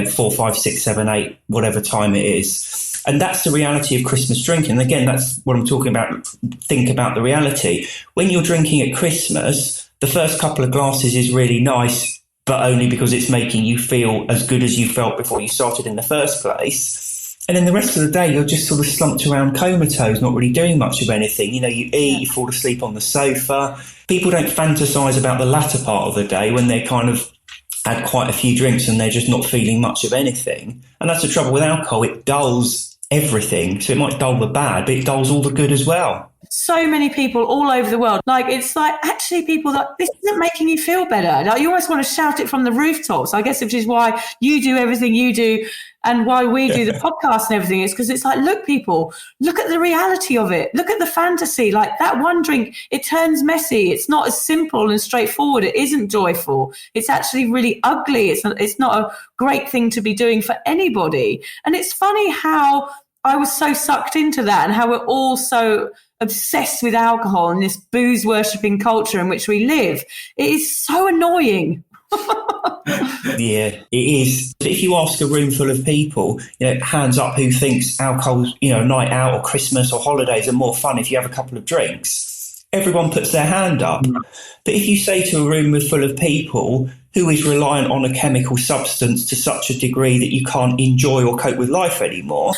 4, 5, 6, 7, 8, whatever time it is. And that's the reality of Christmas drinking. And again, that's what I'm talking about. Think about the reality. When you're drinking at Christmas, the first couple of glasses is really nice, but only because it's making you feel as good as you felt before you started in the first place. And then the rest of the day, you're just sort of slumped around comatose, not really doing much of anything. You eat, you fall asleep on the sofa. People don't fantasize about the latter part of the day when they kind of had quite a few drinks and they're just not feeling much of anything. And that's the trouble with alcohol. It dulls everything. So it might dull the bad, but it dulls all the good as well. so many people all over the world. Like, it's like, actually, people, that this isn't making you feel better. Like, you almost want to shout it from the rooftops. I guess which is why you do everything you do and why we do the podcast and everything, is because it's like, look, people, look at the reality of it. Look at the fantasy. Like, that one drink, it turns messy. It's not as simple and straightforward. It isn't joyful. It's actually really ugly. It's not a great thing to be doing for anybody. And it's funny how I was so sucked into that, and how we're all so obsessed with alcohol and this booze worshipping culture in which we live. It is so annoying. Yeah, it is. If you ask a room full of people, hands up who thinks alcohol, a night out or Christmas or holidays are more fun if you have a couple of drinks, everyone puts their hand up. But if you say to a room full of people who is reliant on a chemical substance to such a degree that you can't enjoy or cope with life anymore,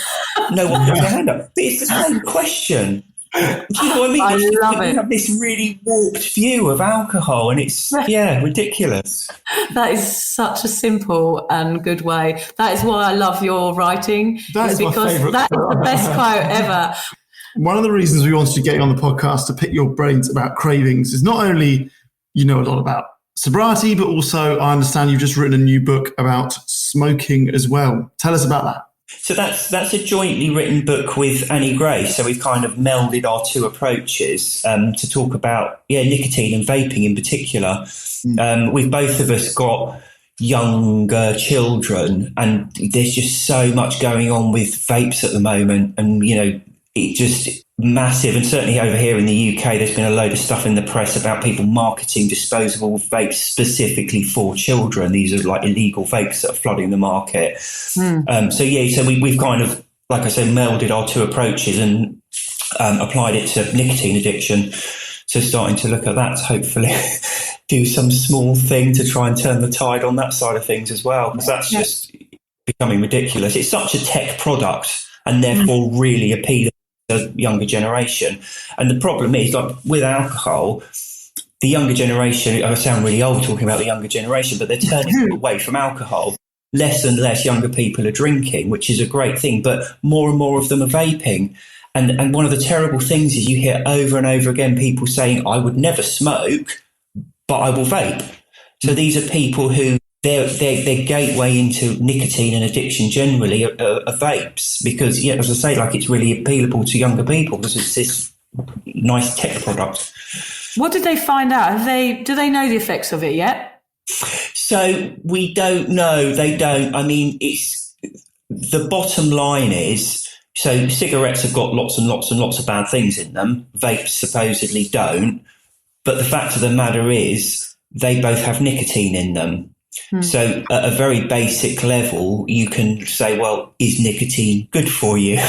no one puts their hand up. But it's the same question. Do you know what I mean? I love it. We have this really warped view of alcohol, and it's ridiculous. That is such a simple and good way. That is why I love your writing. That is my favourite. That is the best quote ever. One of the reasons we wanted to get you on the podcast to pick your brains about cravings is not only you know a lot about sobriety, but also I understand you've just written a new book about smoking as well. Tell us about that. So that's a jointly written book with Annie Gray. So we've kind of melded our two approaches to talk about nicotine and vaping in particular. We've both of us got younger children, and there's just so much going on with vapes at the moment, and it just massive. And certainly over here in the UK, there's been a load of stuff in the press about people marketing disposable vapes specifically for children. These are like illegal vapes that are flooding the market. So we've kind of, like I said, melded our two approaches and applied it to nicotine addiction. So starting to look at that to hopefully do some small thing to try and turn the tide on that side of things as well, because that's just becoming ridiculous. It's such a tech product and therefore really appealing the younger generation. And the problem is, like with alcohol, the younger generation, I sound really old talking about the younger generation, but they're turning away from alcohol. Less and less younger people are drinking, which is a great thing, but more and more of them are vaping. And one of the terrible things is you hear over and over again people saying, I would never smoke, but I will vape. So these are people who their gateway into nicotine and addiction generally are vapes, because, as I say, like, it's really appealable to younger people because it's this nice tech product. What did they find out? Do they know the effects of it yet? So we don't know. They don't. I mean, it's the bottom line is, so cigarettes have got lots and lots and lots of bad things in them. Vapes supposedly don't. But the fact of the matter is they both have nicotine in them. So at a very basic level, you can say, well, is nicotine good for you?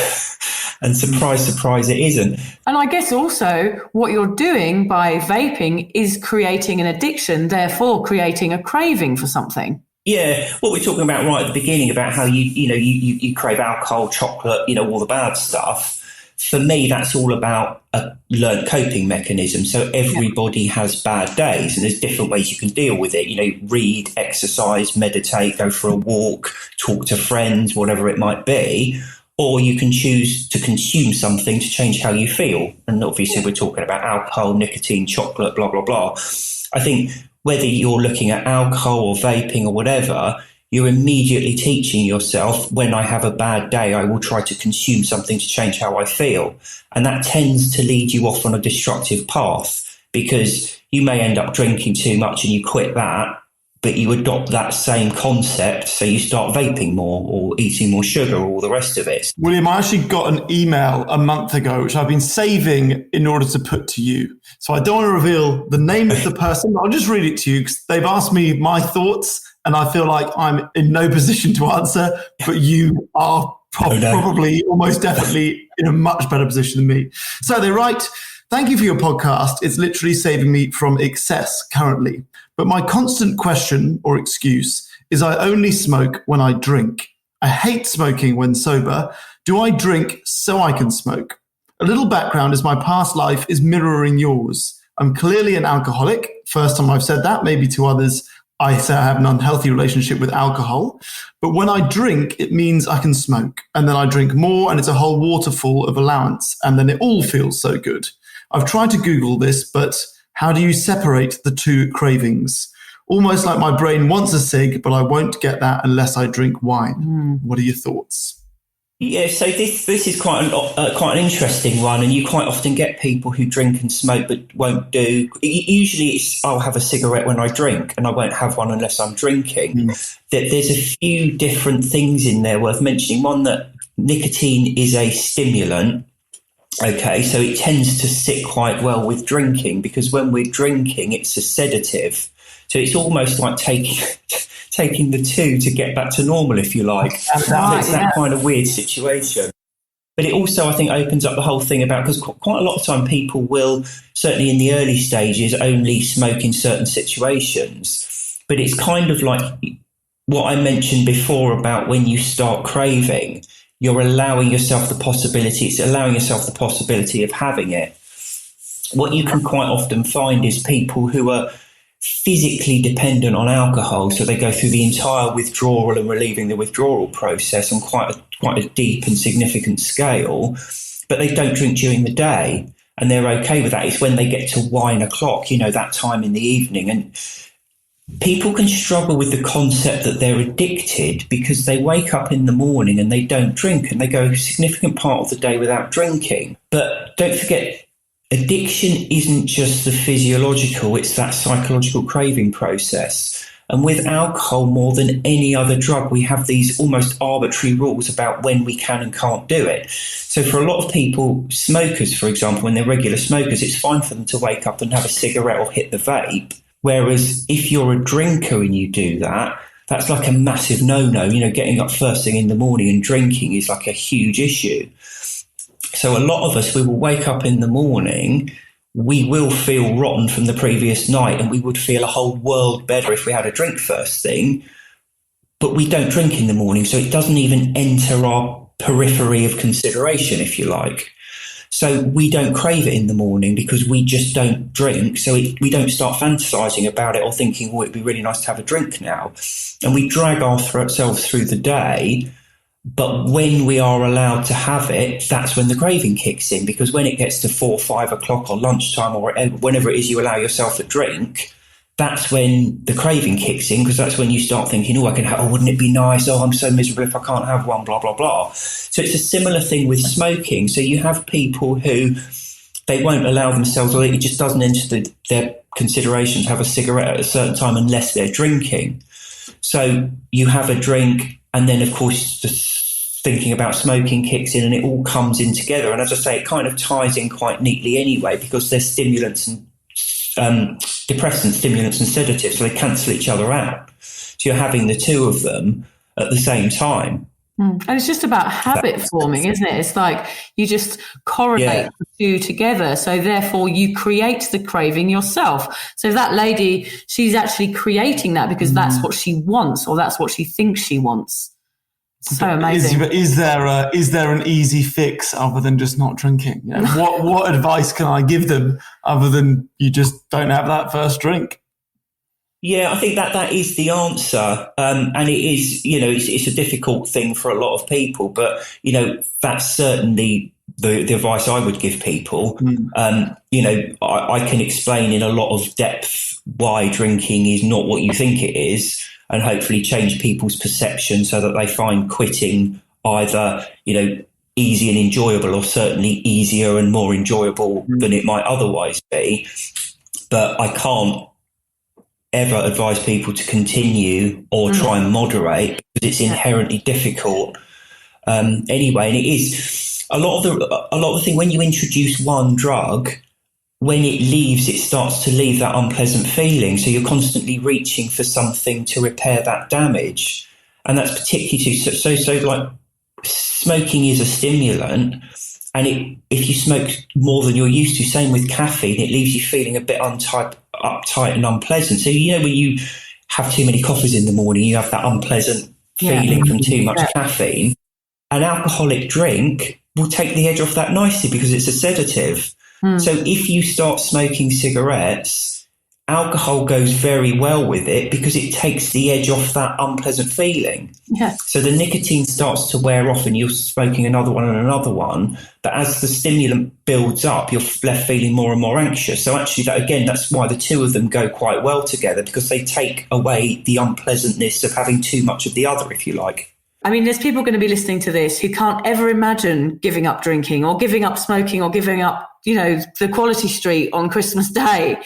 And surprise, surprise, it isn't. And I guess also what you're doing by vaping is creating an addiction, therefore creating a craving for something. Yeah, what we're talking about right at the beginning about how you crave alcohol, chocolate, all the bad stuff. For me, that's all about a learned coping mechanism. So everybody has bad days, and there's different ways you can deal with it. Read, exercise, meditate, go for a walk, talk to friends, whatever it might be. Or you can choose to consume something to change how you feel. And obviously we're talking about alcohol, nicotine, chocolate, blah, blah, blah. I think whether you're looking at alcohol or vaping or whatever, you're immediately teaching yourself, when I have a bad day, I will try to consume something to change how I feel. And that tends to lead you off on a destructive path, because you may end up drinking too much and you quit that, but you adopt that same concept. So you start vaping more or eating more sugar or all the rest of it. William, I actually got an email a month ago, which I've been saving in order to put to you. So I don't want to reveal the name of the person, but I'll just read it to you because they've asked me my thoughts, and I feel like I'm in no position to answer, but you are probably almost definitely in a much better position than me. So they write, thank you for your podcast. It's literally saving me from excess currently. But my constant question or excuse is I only smoke when I drink. I hate smoking when sober. Do I drink so I can smoke? A little background is my past life is mirroring yours. I'm clearly an alcoholic. First time I've said that, maybe to others, I say I have an unhealthy relationship with alcohol. But when I drink, it means I can smoke. And then I drink more, and it's a whole waterfall of allowance. And then it all feels so good. I've tried to Google this, but how do you separate the two cravings? Almost like my brain wants a cig, but I won't get that unless I drink wine. What are your thoughts? Yeah, so this is quite an interesting one, and you quite often get people who drink and smoke but won't do. Usually, I'll have a cigarette when I drink, and I won't have one unless I'm drinking. There's a few different things in there worth mentioning. One, that nicotine is a stimulant. Okay, so it tends to sit quite well with drinking, because when we're drinking, it's a sedative. So it's almost like taking the two to get back to normal, if you like. It's that kind of weird situation. But it also, I think, opens up the whole thing about, because quite a lot of time people will, certainly in the early stages, only smoke in certain situations. But it's kind of like what I mentioned before about when you start craving, you're allowing yourself the possibility, it's allowing yourself the possibility of having it. What you can quite often find is people who are physically dependent on alcohol, so they go through the entire withdrawal and relieving the withdrawal process on quite a deep and significant scale, but they don't drink during the day, and they're okay with that. It's when they get to wine o'clock, that time in the evening, and people can struggle with the concept that they're addicted because they wake up in the morning and they don't drink, and they go a significant part of the day without drinking. But don't forget, addiction isn't just the physiological, it's that psychological craving process. And with alcohol, more than any other drug, we have these almost arbitrary rules about when we can and can't do it. So for a lot of people, smokers, for example, when they're regular smokers, it's fine for them to wake up and have a cigarette or hit the vape. Whereas if you're a drinker and you do that, that's like a massive no-no. Getting up first thing in the morning and drinking is like a huge issue. So a lot of us, we will wake up in the morning, we will feel rotten from the previous night, and we would feel a whole world better if we had a drink first thing, but we don't drink in the morning, so it doesn't even enter our periphery of consideration, if you like. So we don't crave it in the morning because we just don't drink, so we don't start fantasizing about it or thinking, it'd be really nice to have a drink now. And we drag ourselves through the day. But when we are allowed to have it, that's when the craving kicks in, because when it gets to 4 or 5 o'clock or lunchtime or whenever it is you allow yourself a drink, that's when the craving kicks in, because that's when you start thinking, wouldn't it be nice? I'm so miserable if I can't have one, blah, blah, blah. So it's a similar thing with smoking. So you have people who they won't allow themselves, or it just doesn't enter their consideration to have a cigarette at a certain time unless they're drinking. So you have a drink, and then, of course, the thinking about smoking kicks in, and it all comes in together. And as I say, it kind of ties in quite neatly anyway, because they're stimulants and depressants, stimulants and sedatives, so they cancel each other out. So you're having the two of them at the same time. And it's just about habit forming, isn't it? It's like you just correlate the two together. So therefore you create the craving yourself. So that lady, she's actually creating that because that's what she wants, or that's what she thinks she wants. So amazing. Is there an easy fix other than just not drinking? What advice can I give them other than you just don't have that first drink? Yeah, I think that is the answer. And it is, it's a difficult thing for a lot of people, but, that's certainly the advice I would give people. I can explain in a lot of depth why drinking is not what you think it is, and hopefully change people's perception so that they find quitting either, easy and enjoyable, or certainly easier and more enjoyable than it might otherwise be. But I can't ever advise people to continue or try and moderate, because it's inherently difficult anyway. And it is a lot of the thing when you introduce one drug, when it leaves, it starts to leave that unpleasant feeling. So you're constantly reaching for something to repair that damage. And that's particularly so like smoking is a stimulant. And if you smoke more than you're used to, same with caffeine, it leaves you feeling a bit uptight and unpleasant. So, when you have too many coffees in the morning, you have that unpleasant feeling from too much caffeine. An alcoholic drink will take the edge off that nicely because it's a sedative. So if you start smoking cigarettes alcohol goes very well with it because it takes the edge off that unpleasant feeling. Yeah. So the nicotine starts to wear off and you're smoking another one and another one. But as the stimulant builds up, you're left feeling more and more anxious. So actually, that's why the two of them go quite well together, because they take away the unpleasantness of having too much of the other, if you like. I mean, there's people going to be listening to this who can't ever imagine giving up drinking or giving up smoking or giving up, the Quality Street on Christmas Day.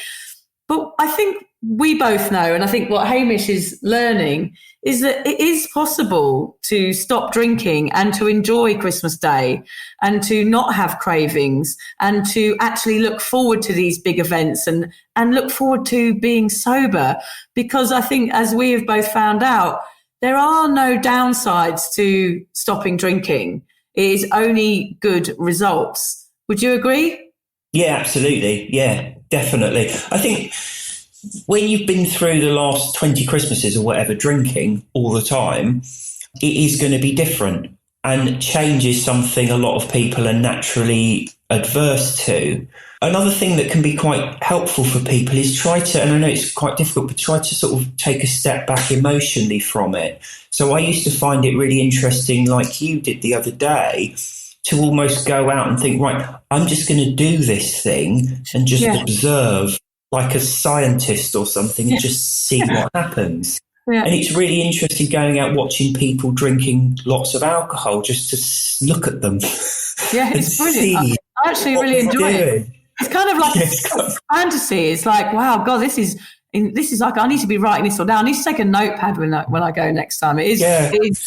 But I think we both know, and I think what Hamish is learning is that it is possible to stop drinking and to enjoy Christmas Day and to not have cravings and to actually look forward to these big events and look forward to being sober. Because I think, as we have both found out, there are no downsides to stopping drinking. It is only good results. Would you agree? Yeah, absolutely. Yeah, definitely. I think when you've been through the last 20 Christmases or whatever drinking all the time, it is going to be different. And change is something a lot of people are naturally adverse to. Another thing that can be quite helpful for people is try to, and I know it's quite difficult, but try to sort of take a step back emotionally from it. So I used to find it really interesting, like you did the other day, to almost go out and think, right, I'm just going to do this thing and just observe like a scientist or something and just see what happens. Yeah. And it's really interesting going out watching people drinking lots of alcohol just to look at them. Yeah, it's brilliant. I actually really enjoy it. It's kind of like fantasy. It's like, wow, God, this is like, I need to be writing this all down. I need to take a notepad when I go next time. It is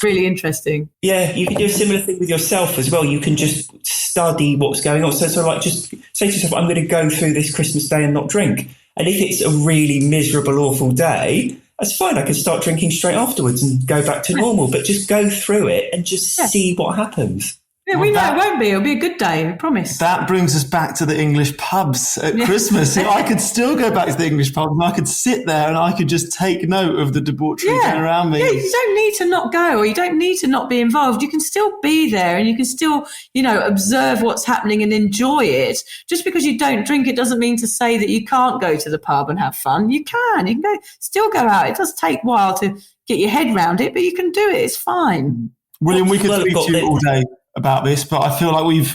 really interesting. Yeah, you can do a similar thing with yourself as well. You can just study what's going on. So like, just say to yourself, I'm going to go through this Christmas Day and not drink. And if it's a really miserable, awful day, that's fine. I can start drinking straight afterwards and go back to normal. But just go through it and just see what happens. Yeah, we know it won't be. It'll be a good day, we promise. That brings us back to the English pubs at Christmas. I could still go back to the English pubs and I could sit there and I could just take note of the debauchery going around me. Yeah, you don't need to not go, or you don't need to not be involved. You can still be there and you can still, observe what's happening and enjoy it. Just because you don't drink, it doesn't mean to say that you can't go to the pub and have fun. You can still go out. It does take a while to get your head around it, but you can do it. It's fine. William, we could speak to you all day about this, but I feel like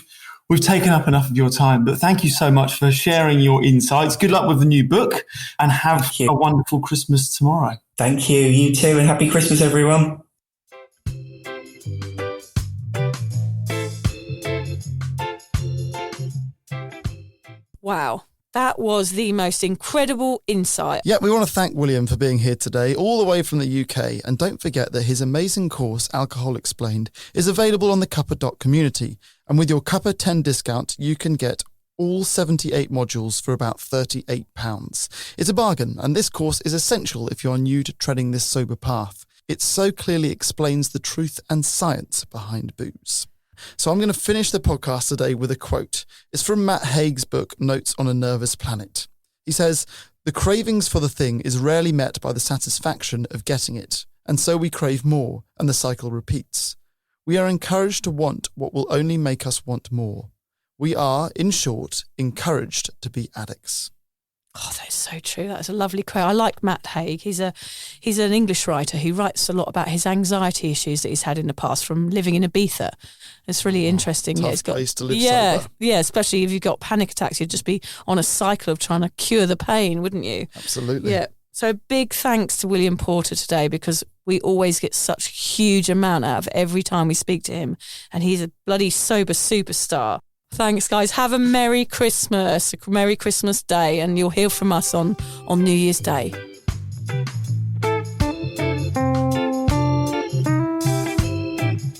we've taken up enough of your time. But thank you so much for sharing your insights. Good luck with the new book and have a wonderful Christmas tomorrow. Thank you. You too, and happy Christmas, everyone. Wow. That was the most incredible insight. Yeah, we want to thank William for being here today, all the way from the UK. And don't forget that his amazing course, Alcohol Explained, is available on the Cuppa community. And with your Cuppa 10 discount, you can get all 78 modules for about £38. It's a bargain, and this course is essential if you're new to treading this sober path. It so clearly explains the truth and science behind booze. So I'm going to finish the podcast today with a quote. It's from Matt Haig's book, Notes on a Nervous Planet. He says, "The cravings for the thing is rarely met by the satisfaction of getting it, and so we crave more, and the cycle repeats. We are encouraged to want what will only make us want more. We are, in short, encouraged to be addicts." Oh, that's so true. That's a lovely quote. I like Matt Haig. He's an English writer who writes a lot about his anxiety issues that he's had in the past from living in Ibiza. It's really interesting. Tough place to live sober. Yeah, especially if you've got panic attacks, you'd just be on a cycle of trying to cure the pain, wouldn't you? Absolutely. Yeah. So big thanks to William Porter today, because we always get such a huge amount out of every time we speak to him, and he's a bloody sober superstar. Thanks, guys. Have a Merry Christmas, a Merry Christmas Day, and you'll hear from us on New Year's Day.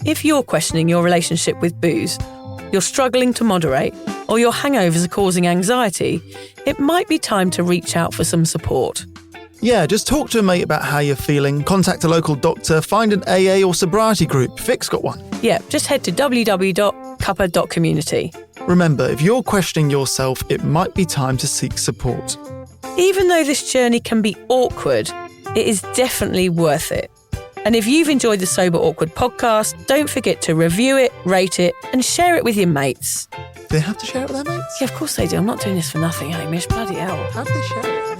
If you're questioning your relationship with booze, you're struggling to moderate, or your hangovers are causing anxiety, it might be time to reach out for some support. Yeah, just talk to a mate about how you're feeling, contact a local doctor, find an AA or sobriety group. Vic's got one. Yeah, just head to www.cuppa.community. Remember, if you're questioning yourself, it might be time to seek support. Even though this journey can be awkward, it is definitely worth it. And if you've enjoyed the Sober Awkward podcast, don't forget to review it, rate it, and share it with your mates. Do they have to share it with their mates? Yeah, of course they do. I'm not doing this for nothing, Hamish. Bloody hell. How do they share it?